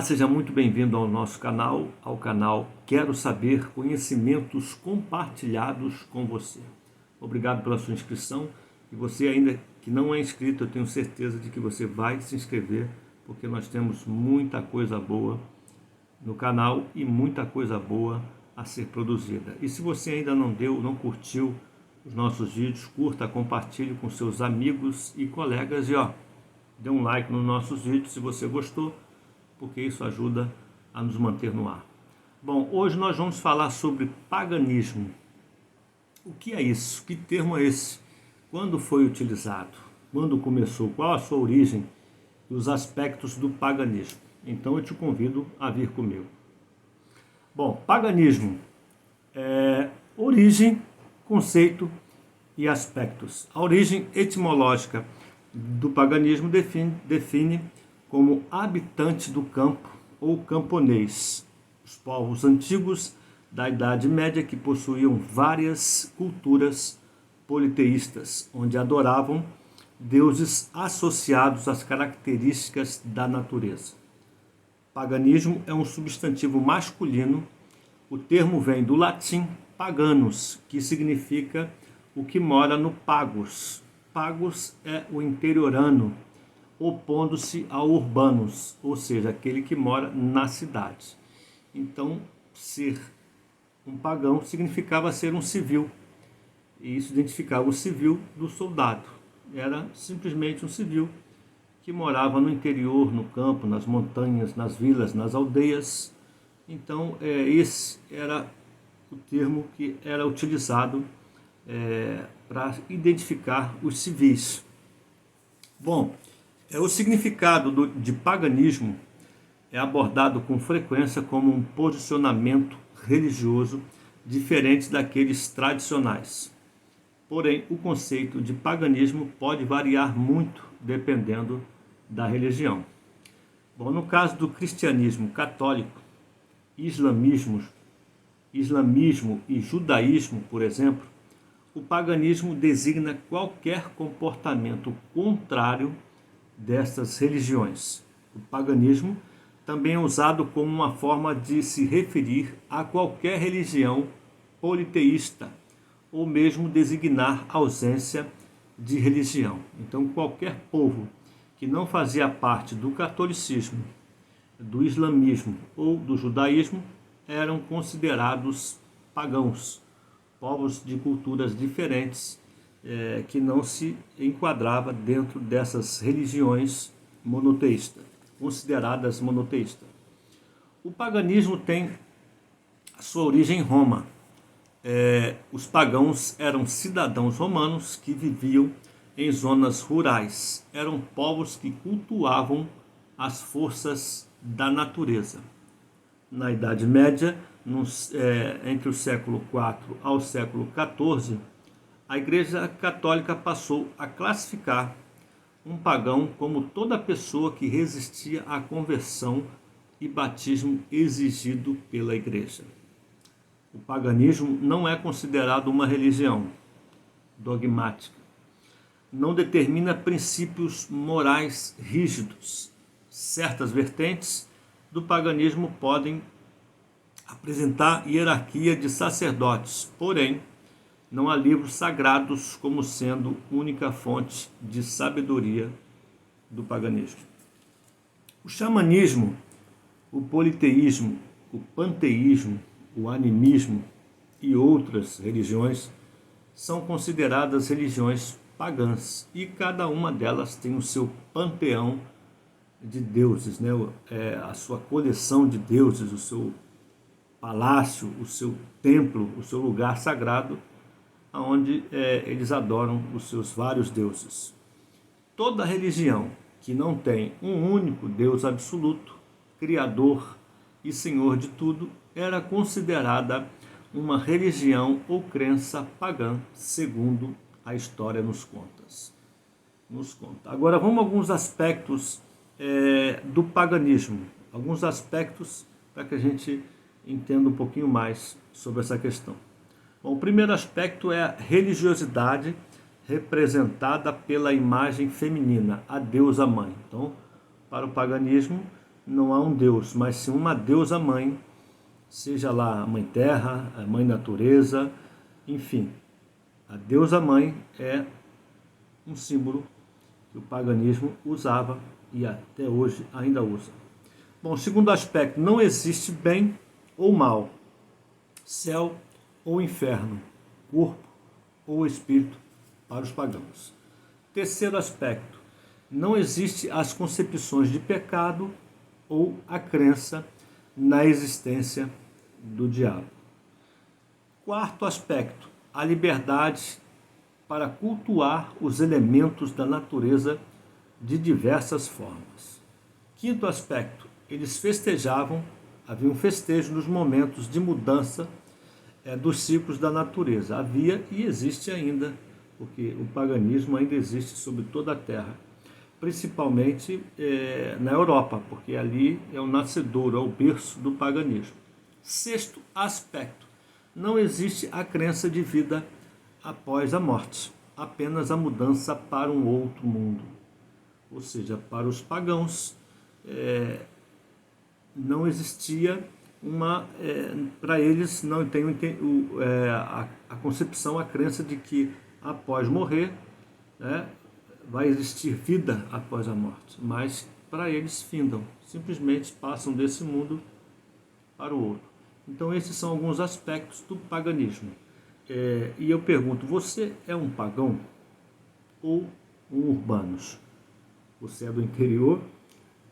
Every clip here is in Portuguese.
seja muito bem-vindo ao nosso canal, ao canal Quero Saber, conhecimentos compartilhados com você. Obrigado pela sua inscrição e você ainda que não é inscrito, eu tenho certeza de que você vai se inscrever, porque nós temos muita coisa boa no canal e muita coisa boa a ser produzida. E se você ainda não curtiu os nossos vídeos, curta, compartilhe com seus amigos e colegas e dê um like nos nossos vídeos se você gostou, porque isso ajuda a nos manter no ar. Bom, hoje nós vamos falar sobre paganismo. O que é isso? Que termo é esse? Quando foi utilizado? Quando começou? Qual a sua origem e os aspectos do paganismo? Então eu te convido a vir comigo. Bom, paganismo é origem, conceito e aspectos. A origem etimológica do paganismo define como habitante do campo ou camponês, os povos antigos da Idade Média que possuíam várias culturas politeístas, onde adoravam deuses associados às características da natureza. Paganismo é um substantivo masculino. O termo vem do latim paganus, que significa o que mora no pagus. Pagus é o interiorano, opondo-se ao urbanos, ou seja, aquele que mora na cidade. Então, ser um pagão significava ser um civil, e isso identificava o civil do soldado. Era simplesmente um civil que morava no interior, no campo, nas montanhas, nas vilas, nas aldeias. Então, esse era o termo que era utilizado para identificar os civis. Bom, o significado de paganismo é abordado com frequência como um posicionamento religioso diferente daqueles tradicionais. Porém, o conceito de paganismo pode variar muito dependendo da religião. Bom, no caso do cristianismo católico, islamismo e judaísmo, por exemplo, o paganismo designa qualquer comportamento contrário destas religiões. O paganismo também é usado como uma forma de se referir a qualquer religião politeísta, ou mesmo designar ausência de religião. Então, qualquer povo que não fazia parte do catolicismo, do islamismo ou do judaísmo eram considerados pagãos, povos de culturas diferentes, que não se enquadrava dentro dessas religiões monoteístas, consideradas monoteístas. O paganismo tem a sua origem em Roma. Os pagãos eram cidadãos romanos que viviam em zonas rurais. Eram povos que cultuavam as forças da natureza. Na Idade Média, entre o século IV ao século XIV, a Igreja Católica passou a classificar um pagão como toda pessoa que resistia à conversão e batismo exigido pela Igreja. O paganismo não é considerado uma religião dogmática. Não determina princípios morais rígidos. Certas vertentes do paganismo podem apresentar hierarquia de sacerdotes, porém, não há livros sagrados como sendo única fonte de sabedoria do paganismo. O xamanismo, o politeísmo, o panteísmo, o animismo e outras religiões são consideradas religiões pagãs e cada uma delas tem o seu panteão de deuses, a sua coleção de deuses, o seu palácio, o seu templo, o seu lugar sagrado, onde eles adoram os seus vários deuses. Toda religião que não tem um único Deus absoluto, Criador e Senhor de tudo, era considerada uma religião ou crença pagã, segundo a história nos conta. Agora vamos a alguns aspectos do paganismo, alguns aspectos para que a gente entenda um pouquinho mais sobre essa questão. Bom, o primeiro aspecto é a religiosidade representada pela imagem feminina, a deusa mãe. Então, para o paganismo, não há um Deus, mas sim uma deusa mãe, seja lá a mãe terra, a mãe natureza, enfim. A deusa mãe é um símbolo que o paganismo usava e até hoje ainda usa. Bom, segundo aspecto, não existe bem ou mal, céu ou inferno, corpo ou espírito para os pagãos. Terceiro aspecto, não existe as concepções de pecado ou a crença na existência do diabo. Quarto aspecto, a liberdade para cultuar os elementos da natureza de diversas formas. Quinto aspecto, eles festejavam, havia um festejo nos momentos de mudança dos ciclos da natureza. Havia e existe ainda, porque o paganismo ainda existe sobre toda a Terra, principalmente na Europa, porque ali é o nascedouro, é o berço do paganismo. Sexto aspecto, não existe a crença de vida após a morte, apenas a mudança para um outro mundo. Ou seja, para os pagãos não existia para eles não tem a concepção, a crença de que após morrer, vai existir vida após a morte, mas para eles findam, simplesmente passam desse mundo para o outro. Então esses são alguns aspectos do paganismo. E eu pergunto, você é um pagão ou um urbanos? Você é do interior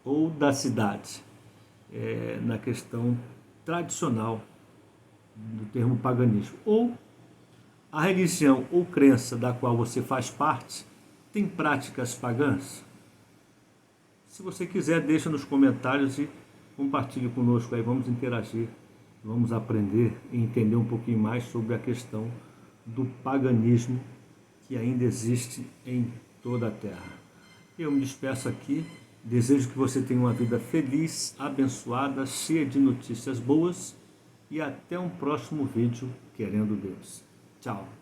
ou da cidade? Na questão tradicional do termo paganismo. Ou a religião ou crença da qual você faz parte tem práticas pagãs? Se você quiser, deixa nos comentários e compartilhe conosco aí, vamos interagir, vamos aprender e entender um pouquinho mais sobre a questão do paganismo que ainda existe em toda a Terra. Eu me despeço aqui, desejo que você tenha uma vida feliz, abençoada, cheia de notícias boas e até um próximo vídeo, querendo Deus. Tchau!